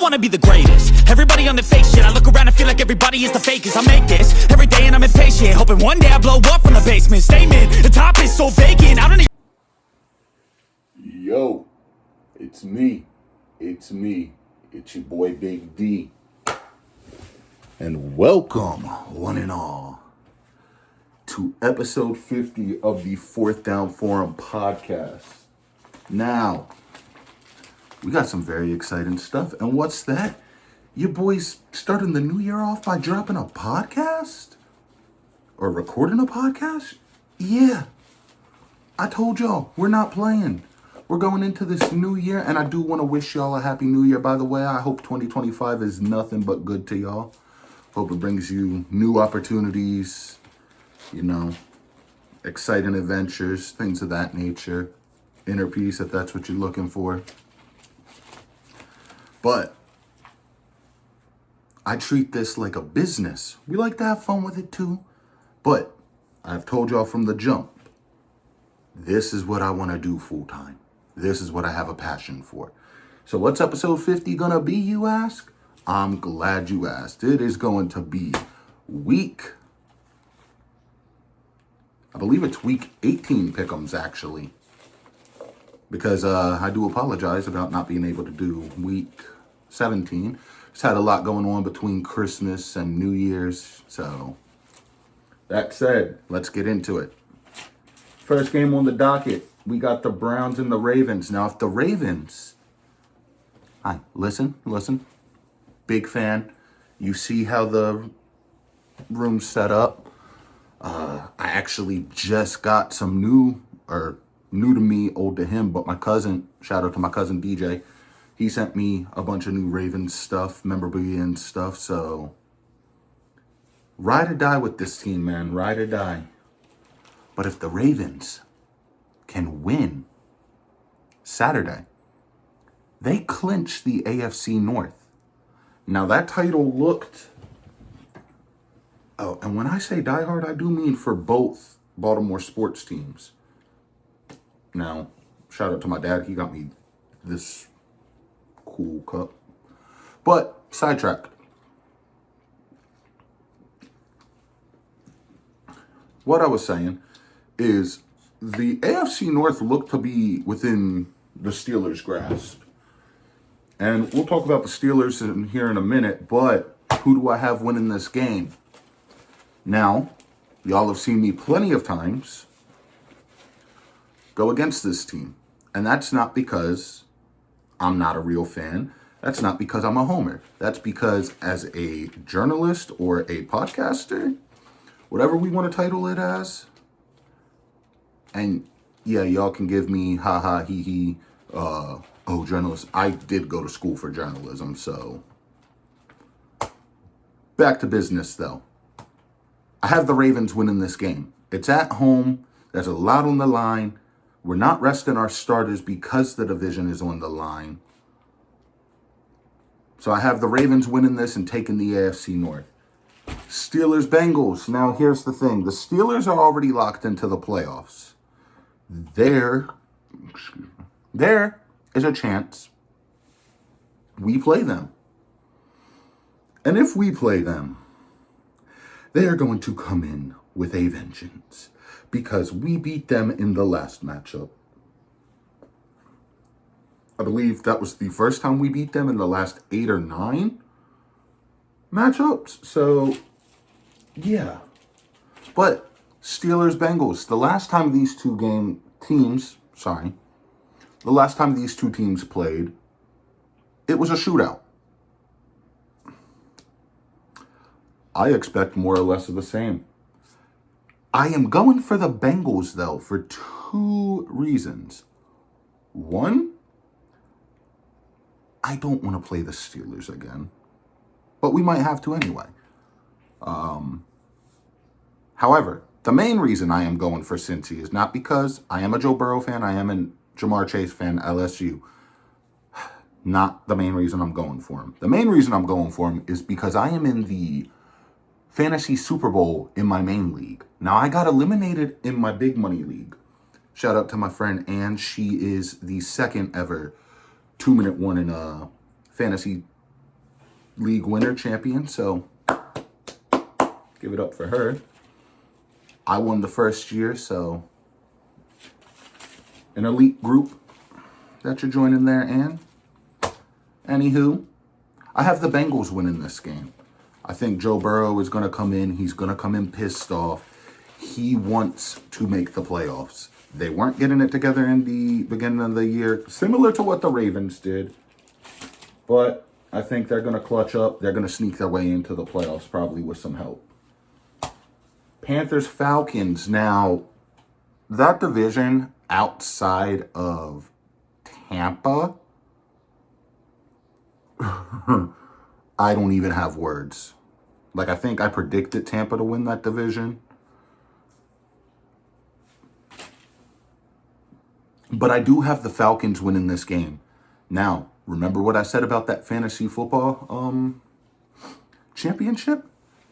wanna be the greatest. Everybody on the fake shit. I look around and feel like everybody is the fakest. I make this every day and I'm impatient, hoping one day I blow up from the basement. Statement, the top is so vacant. I don't even... Yo, it's me. It's your boy Big D. And welcome, one and all, to episode 50 of the Fourth Down Forum podcast. Now, we got some very exciting stuff. And what's that? Your boys starting the new year off by dropping a podcast? Or recording a podcast? Yeah. I told y'all, we're not playing. We're going into this new year, and I do want to wish y'all a happy new year, by the way. I hope 2025 is nothing but good to y'all. Hope it brings you new opportunities, exciting adventures, things of that nature. Inner peace, if that's what you're looking for. But I treat this like a business. We like to have fun with it too. But I've told y'all from the jump, this is what I want to do full time. This is what I have a passion for. So what's episode 50 gonna be, you ask? I'm glad you asked. It is going to be I believe it's week 18 Pickems, actually. Because I do apologize about not being able to do week 17. Just had a lot going on between Christmas and New Year's. So, that said, let's get into it. First game on the docket, we got the Browns and the Ravens. Now, if the Ravens... Hi, listen. Big fan. You see how the room's set up? I actually just got some new to me, old to him, but my cousin, shout out to my cousin DJ, he sent me a bunch of new Ravens stuff, memorabilia and stuff, so ride or die with this team, man, ride or die. But if the Ravens can win Saturday, they clinch the AFC North. Now that title looked, and when I say diehard, I do mean for both Baltimore sports teams. Now, shout out to my dad. He got me this cool cup. But, sidetracked. What I was saying is the AFC North looked to be within the Steelers' grasp. And we'll talk about the Steelers here in a minute, but who do I have winning this game? Now, y'all have seen me plenty of times go against this team. And that's not because I'm not a real fan. That's not because I'm a homer. That's because as a journalist or a podcaster, whatever we want to title it as, and yeah, y'all can give me ha he he, journalist. I did go to school for journalism, so back to business though. I have the Ravens winning this game. It's at home. There's a lot on the line. We're not resting our starters because the division is on the line. So I have the Ravens winning this and taking the AFC North. Steelers, Bengals. Now here's the thing. The Steelers are already locked into the playoffs. There is a chance we play them. And if we play them, they are going to come in with a vengeance. Because we beat them in the last matchup. I believe that was the first time we beat them in the last 8 or 9 matchups. So, yeah. But Steelers, Bengals, the last time these two teams played, it was a shootout. I expect more or less of the same. I am going for the Bengals, though, for 2 reasons. One, I don't want to play the Steelers again, but we might have to anyway. However, the main reason I am going for Cincy is not because I am a Joe Burrow fan, I am a Jamar Chase fan, LSU. Not the main reason I'm going for him. The main reason I'm going for him is because I am in the Fantasy Super Bowl in my main league. Now, I got eliminated in my big money league. Shout out to my friend Ann. She is the second ever 2-minute one in fantasy league winner champion, so give it up for her. I won the first year, so an elite group that you're joining there, Ann. Anywho, I have the Bengals winning this game. I think Joe Burrow is going to come in. He's going to come in pissed off. He wants to make the playoffs. They weren't getting it together in the beginning of the year, similar to what the Ravens did. But I think they're going to clutch up. They're going to sneak their way into the playoffs, probably with some help. Panthers, Falcons. Now, that division outside of Tampa, I don't even have words. Like, I think I predicted Tampa to win that division. But I do have the Falcons winning this game. Now, remember what I said about that fantasy football championship?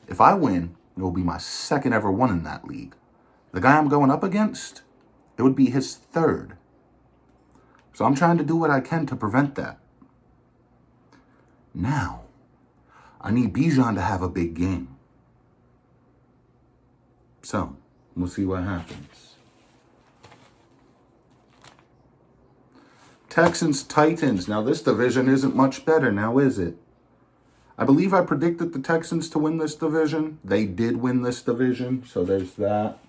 If I win, it will be my second ever one in that league. The guy I'm going up against, it would be his third. So I'm trying to do what I can to prevent that. Now, I need Bijan to have a big game. So, we'll see what happens. Texans, Titans. Now, this division isn't much better now, is it? I believe I predicted the Texans to win this division. They did win this division, so there's that.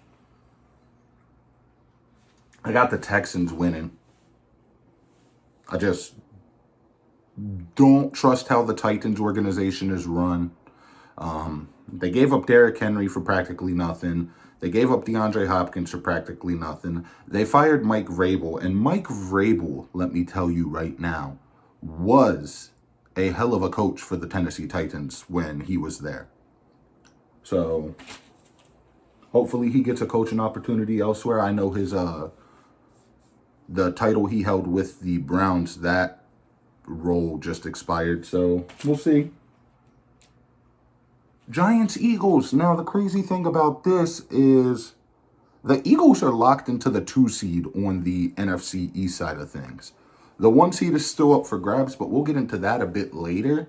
I got the Texans winning. I just don't trust how the Titans organization is run. They gave up Derrick Henry for practically nothing. They gave up DeAndre Hopkins for practically nothing. They fired Mike Vrabel. And Mike Vrabel, let me tell you right now, was a hell of a coach for the Tennessee Titans when he was there. So, hopefully he gets a coaching opportunity elsewhere. I know his the title he held with the Browns, that role just expired. So, we'll see. Giants, Eagles. Now, the crazy thing about this is the Eagles are locked into the 2 seed on the NFC East side of things. The 1 seed is still up for grabs, but we'll get into that a bit later.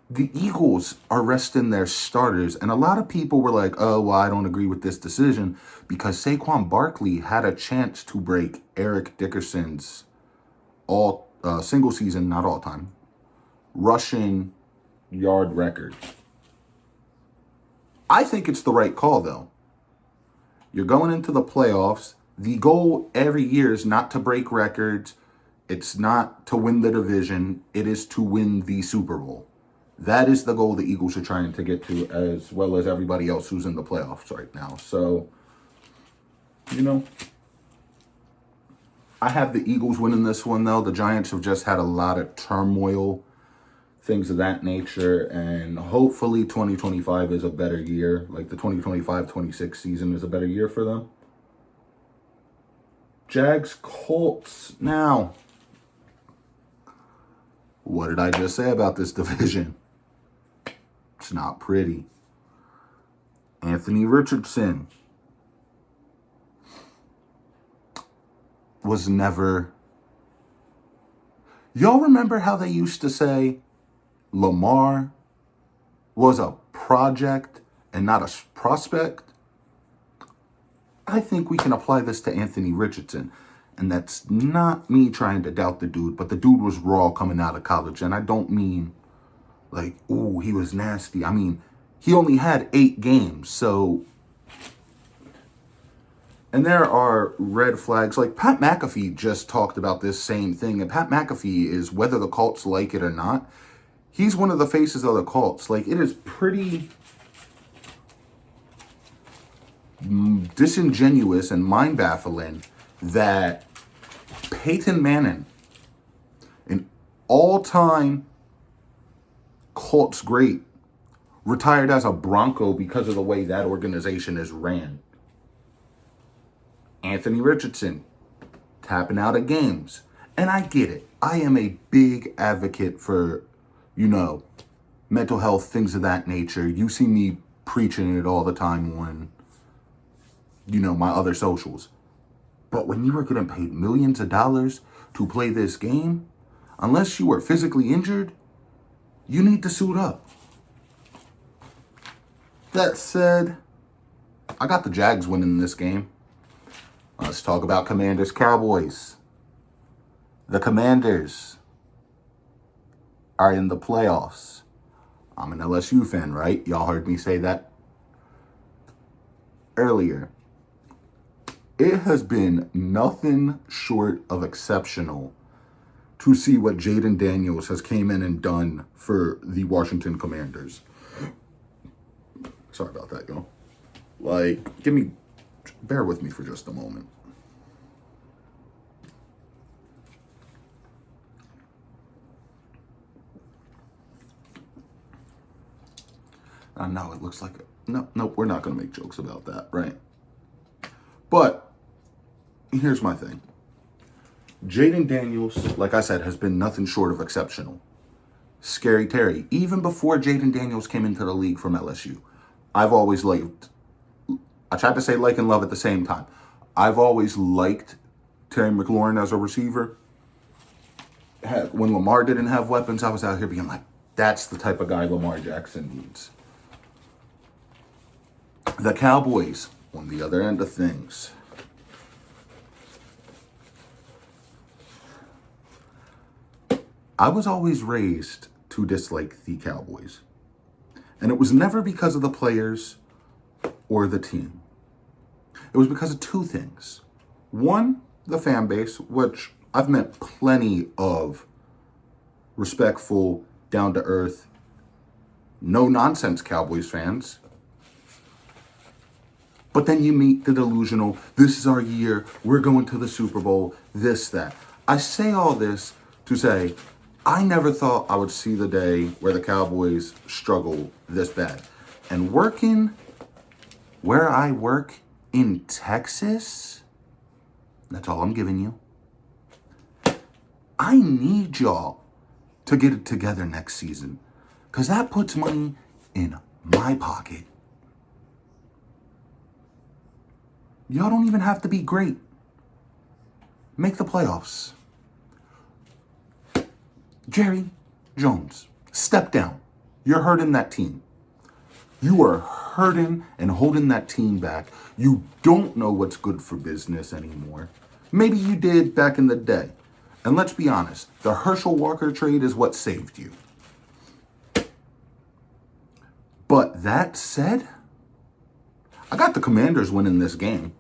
The Eagles are resting their starters, and a lot of people were like, oh, well, I don't agree with this decision because Saquon Barkley had a chance to break Eric Dickerson's single season, not all time, rushing yard record. I think it's the right call, though. You're going into the playoffs. The goal every year is not to break records. It's not to win the division. It is to win the Super Bowl. That is the goal the Eagles are trying to get to, as well as everybody else who's in the playoffs right now. So, I have the Eagles winning this one, though. The Giants have just had a lot of turmoil, things of that nature, and hopefully 2025 is a better year. Like the 2025-26 season is a better year for them. Jags, Colts. Now, what did I just say about this division? It's not pretty. Anthony Richardson was never... Y'all remember how they used to say Lamar was a project and not a prospect? I think we can apply this to Anthony Richardson. And that's not me trying to doubt the dude, but the dude was raw coming out of college. And I don't mean like, ooh, he was nasty. I mean, he only had 8 games. So, and there are red flags. Like Pat McAfee just talked about this same thing. And Pat McAfee is, whether the Colts like it or not, he's one of the faces of the Colts. Like, it is pretty disingenuous and mind-baffling that Peyton Manning, an all-time Colts great, retired as a Bronco because of the way that organization is ran. Anthony Richardson, tapping out at games. And I get it. I am a big advocate for, mental health, things of that nature. You see me preaching it all the time on, my other socials. But when you are getting paid millions of dollars to play this game, unless you are physically injured, you need to suit up. That said, I got the Jags winning this game. Let's talk about Commanders Cowboys. The Commanders are in the playoffs. I'm an LSU fan, right? Y'all heard me say that earlier. It has been nothing short of exceptional to see what Jaden Daniels has came in and done for the Washington Commanders. Sorry about that, y'all. Bear with me for just a moment. I know it looks like no, we're not going to make jokes about that, right? But here's my thing. Jaden Daniels, like I said, has been nothing short of exceptional. Scary Terry, even before Jaden Daniels came into the league from LSU, I've always liked, I tried to say like and love at the same time. I've always liked Terry McLaurin as a receiver. When Lamar didn't have weapons, I was out here being like, that's the type of guy Lamar Jackson needs. The Cowboys, on the other end of things, I was always raised to dislike the Cowboys. And it was never because of the players or the team. It was because of two things. One, the fan base, which I've met plenty of respectful, down-to-earth, no-nonsense Cowboys fans. But then you meet the delusional, this is our year, we're going to the Super Bowl, this, that. I say all this to say, I never thought I would see the day where the Cowboys struggle this bad. And working where I work in Texas, that's all I'm giving you. I need y'all to get it together next season, because that puts money in my pocket. Y'all don't even have to be great. Make the playoffs. Jerry Jones, step down. You're hurting that team. You are hurting and holding that team back. You don't know what's good for business anymore. Maybe you did back in the day. And let's be honest, the Herschel Walker trade is what saved you. But that said, I got the Commanders winning this game.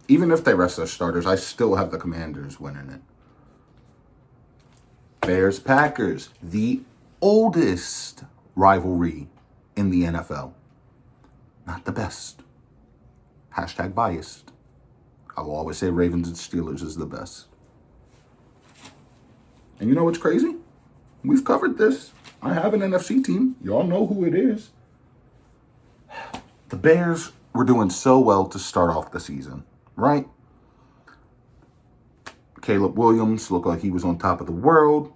Even if they rest their starters, I still have the Commanders winning it. Bears-Packers, the oldest rivalry in the NFL. Not the best. Hashtag biased. I will always say Ravens and Steelers is the best. And you know what's crazy? We've covered this. I have an NFC team. Y'all know who it is. The Bears were doing so well to start off the season, right? Caleb Williams looked like he was on top of the world.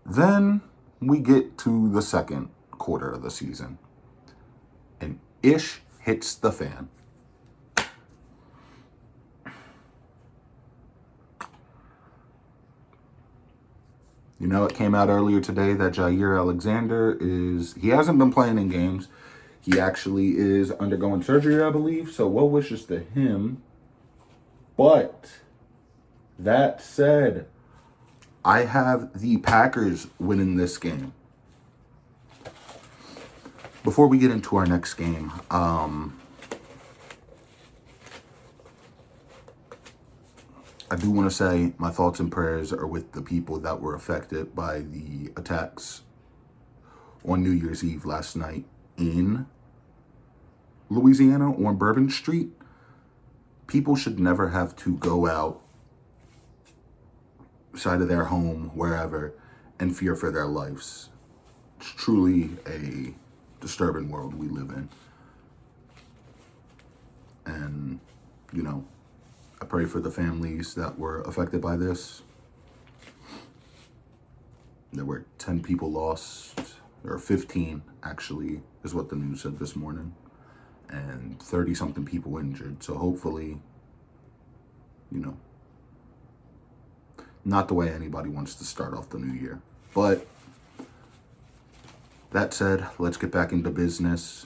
Then we get to the second quarter of the season, and ish hits the fan. You know, it came out earlier today that Jair Alexander he hasn't been playing in games. He actually is undergoing surgery, I believe. So well wishes to him. But that said, I have the Packers winning this game. Before we get into our next game, I do want to say my thoughts and prayers are with the people that were affected by the attacks on New Year's Eve last night in Louisiana on Bourbon Street. People should never have to go outside of their home, wherever, and fear for their lives. It's truly a disturbing world we live in. And, you know, I pray for the families that were affected by this. There were 10 people lost, or 15 actually, is what the news said this morning, and 30-something people injured. So hopefully, you know, Not the way anybody wants to start off the new year. But that said, let's get back into business.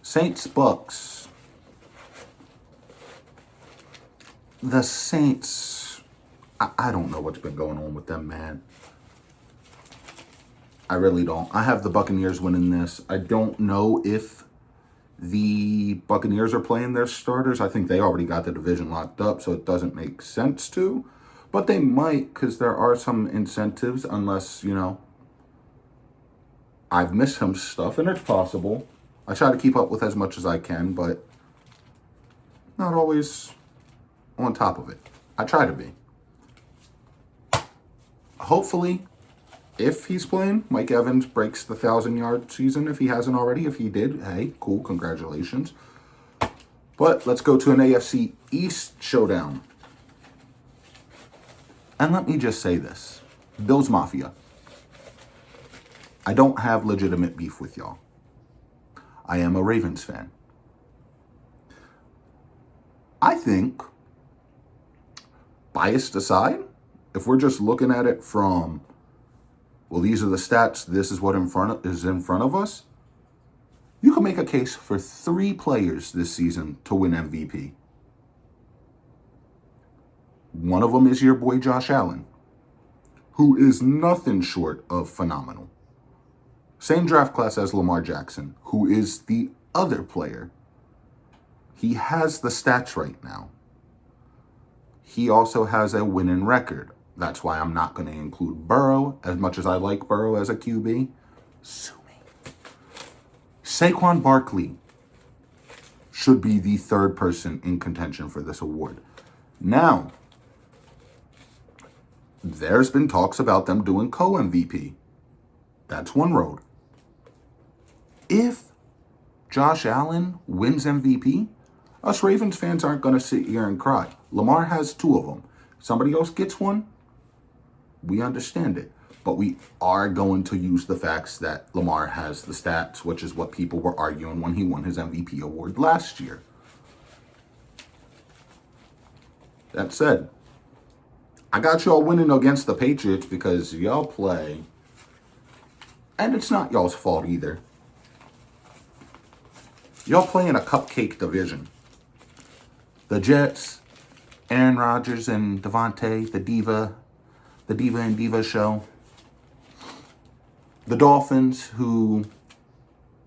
Saints Bucks. The Saints, I don't know what's been going on with them, man. I really don't. I have the Buccaneers winning this. I don't know if the Buccaneers are playing their starters. I think they already got the division locked up, so it doesn't make sense to. But they might, because there are some incentives, unless, I've missed some stuff, and it's possible. I try to keep up with as much as I can, but not always on top of it. I try to be. Hopefully, if he's playing, Mike Evans breaks the 1,000-yard season if he hasn't already. If he did, hey, cool, congratulations. But let's go to an AFC East showdown. And let me just say this. Bills Mafia. I don't have legitimate beef with y'all. I am a Ravens fan. I think, biased aside, if we're just looking at it from, well, these are the stats, this is what is in front of us, you can make a case for 3 players this season to win MVP. One of them is your boy Josh Allen, who is nothing short of phenomenal. Same draft class as Lamar Jackson, who is the other player. He has the stats right now. He also has a winning record. That's why I'm not going to include Burrow, as much as I like Burrow as a QB. Sue me. Saquon Barkley should be the 3rd person in contention for this award. Now, there's been talks about them doing co-MVP. That's one road. If Josh Allen wins MVP, us Ravens fans aren't going to sit here and cry. Lamar has 2 of them. Somebody else gets one, we understand it. But we are going to use the facts that Lamar has the stats, which is what people were arguing when he won his MVP award last year. That said, I got y'all winning against the Patriots because y'all play, and it's not y'all's fault either. Y'all play in a cupcake division. The Jets, Aaron Rodgers and Devontae, the Diva and Diva show. The Dolphins, who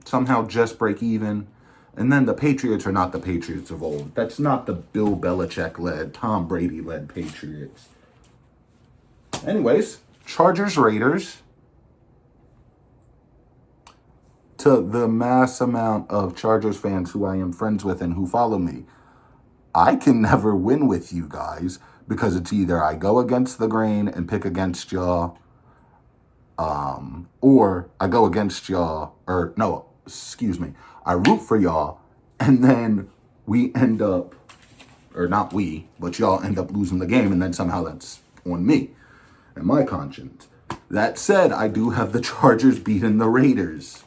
somehow just break even. And then the Patriots are not the Patriots of old. That's not the Bill Belichick-led, Tom Brady-led Patriots. Anyways, Chargers, Raiders. To the mass amount of Chargers fans who I am friends with and who follow me, I can never win with you guys because it's either I go against the grain and pick against y'all, or I go against y'all, I root for y'all, and then we end up, or not we, but y'all end up losing the game, and then somehow that's on me and my conscience. That said, I do have the Chargers beating the Raiders.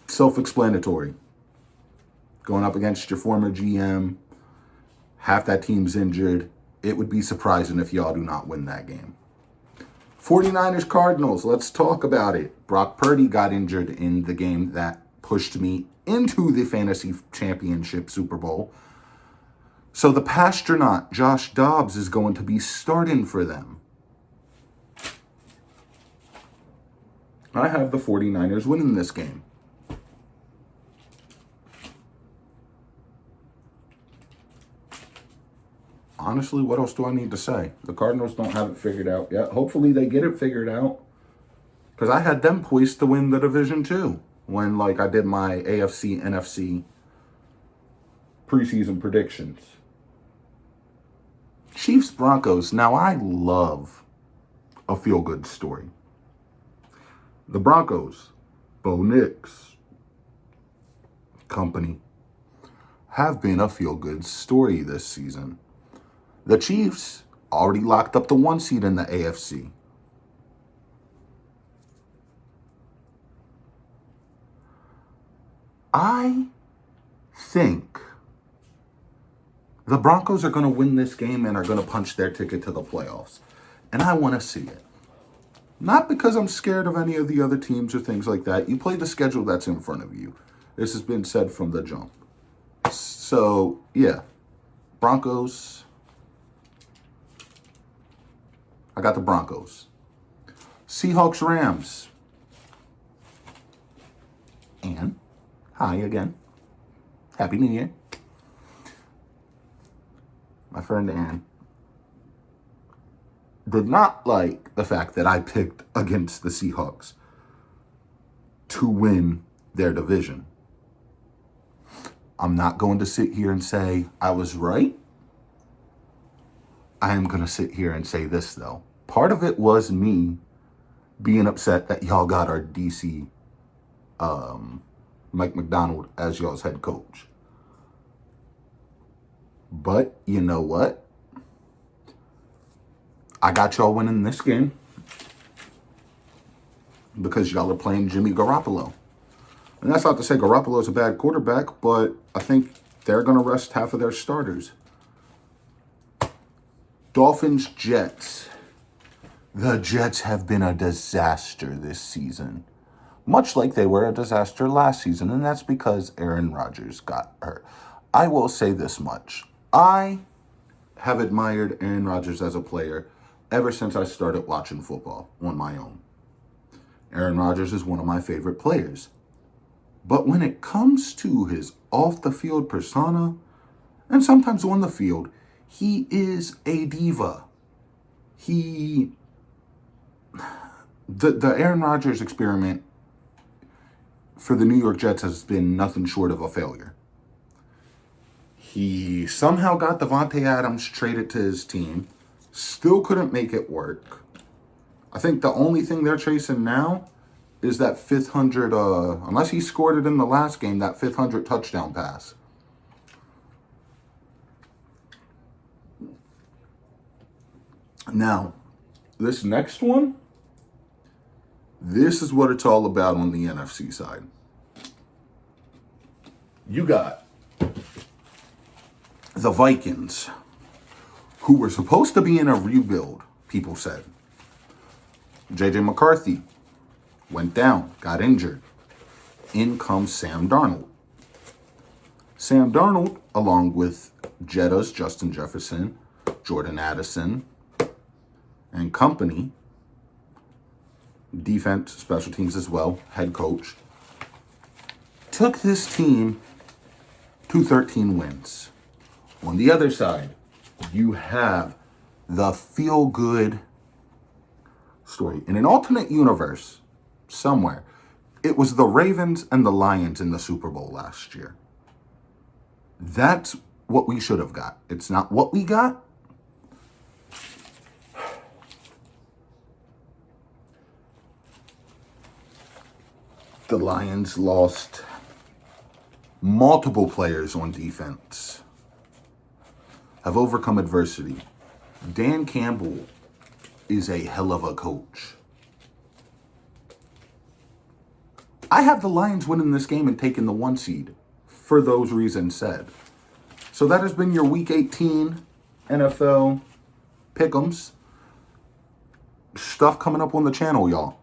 Self-explanatory. Going up against your former GM, half that team's injured. It would be surprising if y'all do not win that game. 49ers Cardinals, let's talk about it. Brock Purdy got injured in the game that pushed me into the fantasy championship Super Bowl. So the Pastronaut, Josh Dobbs, is going to be starting for them. I have the 49ers winning this game. Honestly, what else do I need to say? The Cardinals don't have it figured out yet. Hopefully they get it figured out. Because I had them poised to win the division too. When I did my AFC, NFC preseason predictions. Chiefs, Broncos. Now I love a feel-good story. The Broncos, Bo Nix, company, have been a feel-good story this season. The Chiefs already locked up the 1 seed in the AFC. I think The Broncos are going to win this game and are going to punch their ticket to the playoffs. And I want to see it. Not because I'm scared of any of the other teams or things like that. You play the schedule that's in front of you. This has been said from the jump. So, yeah. Broncos. I got the Broncos. Seahawks, Rams. And, hi again. Happy New Year. My friend Ann did not like the fact that I picked against the Seahawks to win their division. I'm not going to sit here and say I was right. I am going to sit here and say this, though. Part of it was me being upset that y'all got our DC Mike McDonald as y'all's head coach. But you know what? I got y'all winning this game because y'all are playing Jimmy Garoppolo. And that's not to say Garoppolo's a bad quarterback, but I think they're going to rest half of their starters. Dolphins, Jets. The Jets have been a disaster this season, much like they were a disaster last season, and that's because Aaron Rodgers got hurt. I will say this much. I have admired Aaron Rodgers as a player ever since I started watching football on my own. Aaron Rodgers is one of my favorite players. But when it comes to his off-the-field persona, and sometimes on the field, he is a diva. The Aaron Rodgers experiment for the New York Jets has been nothing short of a failure. He somehow got Devontae Adams traded to his team. Still couldn't make it work. I think the only thing they're chasing now is that 500, unless he scored it in the last game, that 500 touchdown pass. Now, this next one, this is what it's all about on the NFC side. You got the Vikings, who were supposed to be in a rebuild, people said. J.J. McCarthy went down, got injured. In comes Sam Darnold. Sam Darnold, along with Jeddah's Justin Jefferson, Jordan Addison, and company, defense, special teams as well, head coach, took this team to 13 wins. On the other side, you have the feel-good story. In an alternate universe, somewhere, it was the Ravens and the Lions in the Super Bowl last year. That's what we should have got. It's not what we got. The Lions lost multiple players on defense, have overcome adversity. Dan Campbell is a hell of a coach. I have the Lions winning this game and taking the 1 seed for those reasons said. So that has been your Week 18 NFL Pickems. Stuff coming up on the channel, y'all.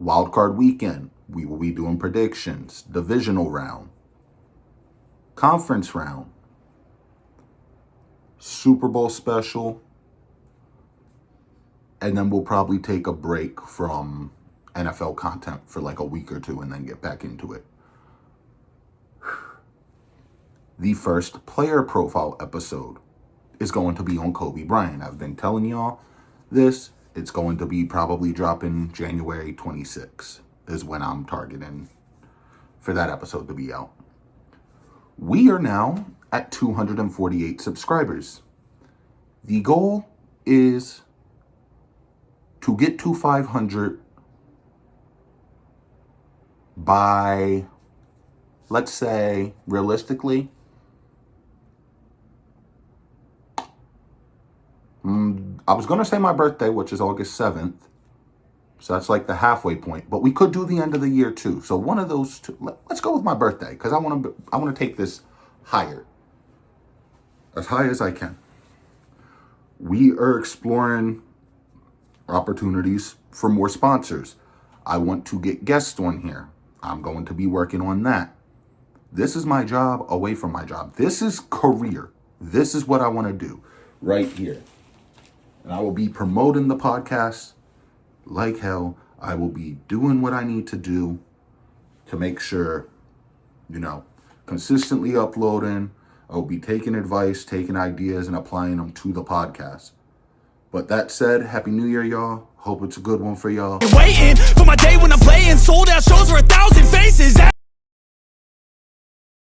Wildcard weekend, we will be doing predictions, divisional round, conference round, Super Bowl special, and then we'll probably take a break from NFL content for like a week or two and then get back into it. The first player profile episode is going to be on Kobe Bryant. I've been telling y'all this. It's going to be probably dropping January 26th is when I'm targeting for that episode to be out. We are now at 248 subscribers. The goal is to get to 500 by, let's say, realistically, I was going to say my birthday, which is August 7th, So that's like the halfway point. But we could do the end of the year too. So one of those two. Let's go with my birthday because I want to take this higher, as high as I can. We are exploring opportunities for more sponsors. I want to get guests on here. I'm going to be working on that. This is my job away from my job. This is career. This is what I want to do right here. And I will be promoting the podcast like hell. I will be doing what I need to do to make sure, consistently uploading. I'll be taking advice, taking ideas, and applying them to the podcast. But that said, Happy New Year, y'all. Hope it's a good one for y'all. Waiting for my day when I'm playing sold out shows for 1,000 faces.